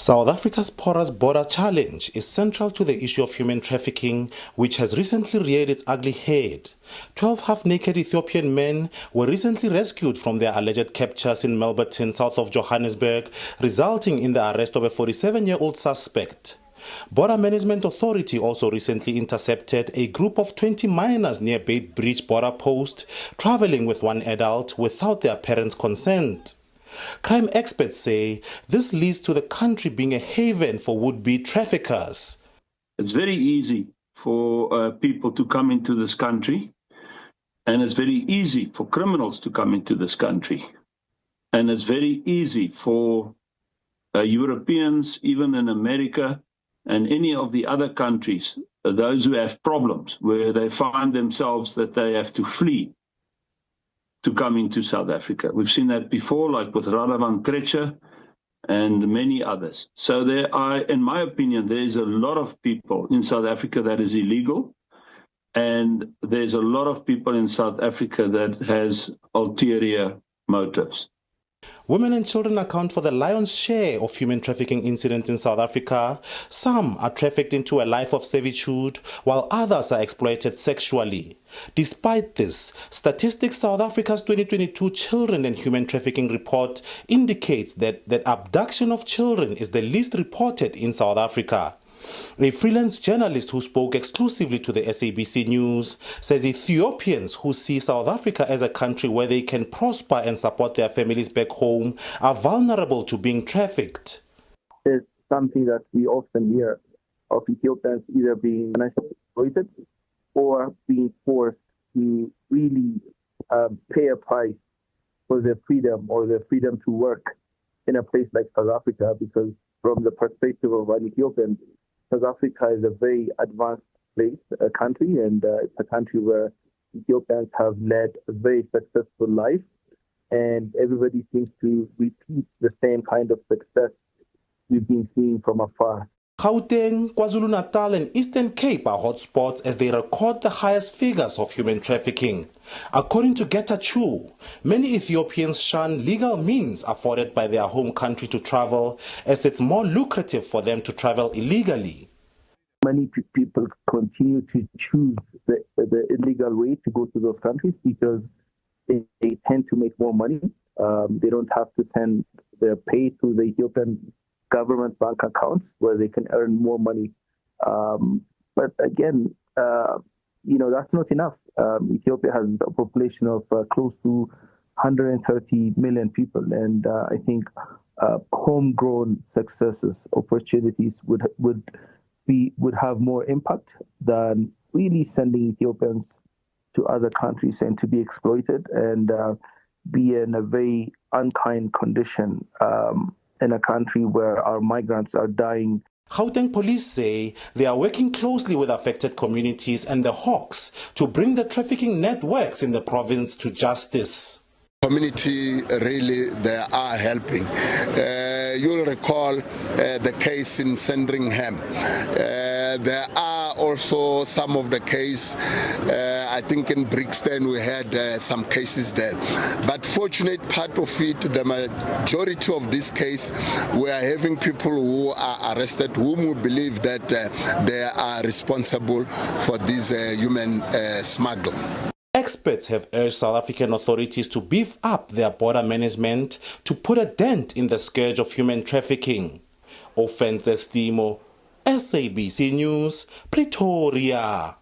South Africa's porous border challenge is central to the issue of human trafficking, which has recently reared its ugly head. 12 half-naked Ethiopian men were recently rescued from their alleged captures in Mulbarton, south of Johannesburg, resulting in the arrest of a 47-year-old suspect. Border Management Authority also recently intercepted a group of 20 minors near Beitbridge border post, traveling with one adult without their parents' consent. Crime experts say this leads to the country being a haven for would-be traffickers. It's very easy for people to come into this country, and it's very easy for criminals to come into this country. And it's very easy for Europeans, even in America, and any of the other countries, those who have problems, where they find themselves that they have to flee, to come into South Africa. We've seen that before, like with Radovan Kretscher and many others. So there are, in my opinion, there's a lot of people in South Africa that is illegal, and there's a lot of people in South Africa that has ulterior motives. Women and children account for the lion's share of human trafficking incidents in South Africa. Some are trafficked into a life of servitude, while others are exploited sexually. Despite this, Statistics South Africa's 2022 Children and Human Trafficking Report indicates that abduction of children is the least reported in South Africa. A freelance journalist who spoke exclusively to the SABC News says Ethiopians who see South Africa as a country where they can prosper and support their families back home are vulnerable to being trafficked. It's something that we often hear of Ethiopians either being financially exploited or being forced to really pay a price for their freedom or their freedom to work in a place like South Africa, because from the perspective of an Ethiopian, South Africa is a very advanced place, a country, and it's a country where Ethiopians have led a very successful life, and everybody seems to repeat the same kind of success we've been seeing from afar. Gauteng, KwaZulu-Natal and Eastern Cape are hotspots as they record the highest figures of human trafficking. According to Getachew, many Ethiopians shun legal means afforded by their home country to travel, as it's more lucrative for them to travel illegally. Many people continue to choose the illegal way to go to those countries because they tend to make more money. They don't have to send their pay to the Ethiopian government bank accounts where they can earn more money. But again, that's not enough. Ethiopia has a population of close to 130 million people, and I think homegrown successes, opportunities would have more impact than really sending Ethiopians to other countries and to be exploited and be in a very unkind condition in a country where our migrants are dying. Gauteng police say they are working closely with affected communities and the Hawks to bring the trafficking networks in the province to justice. Community really, they are helping. You'll recall the case in Sandringham. There are also some of the case, I think in Brixton we had some cases there. But fortunate part of it, the majority of this case, we are having people who are arrested, whom we believe that they are responsible for this human smuggling. Experts have urged South African authorities to beef up their border management to put a dent in the scourge of human trafficking. Offense Estimo, SABC News, Pretoria.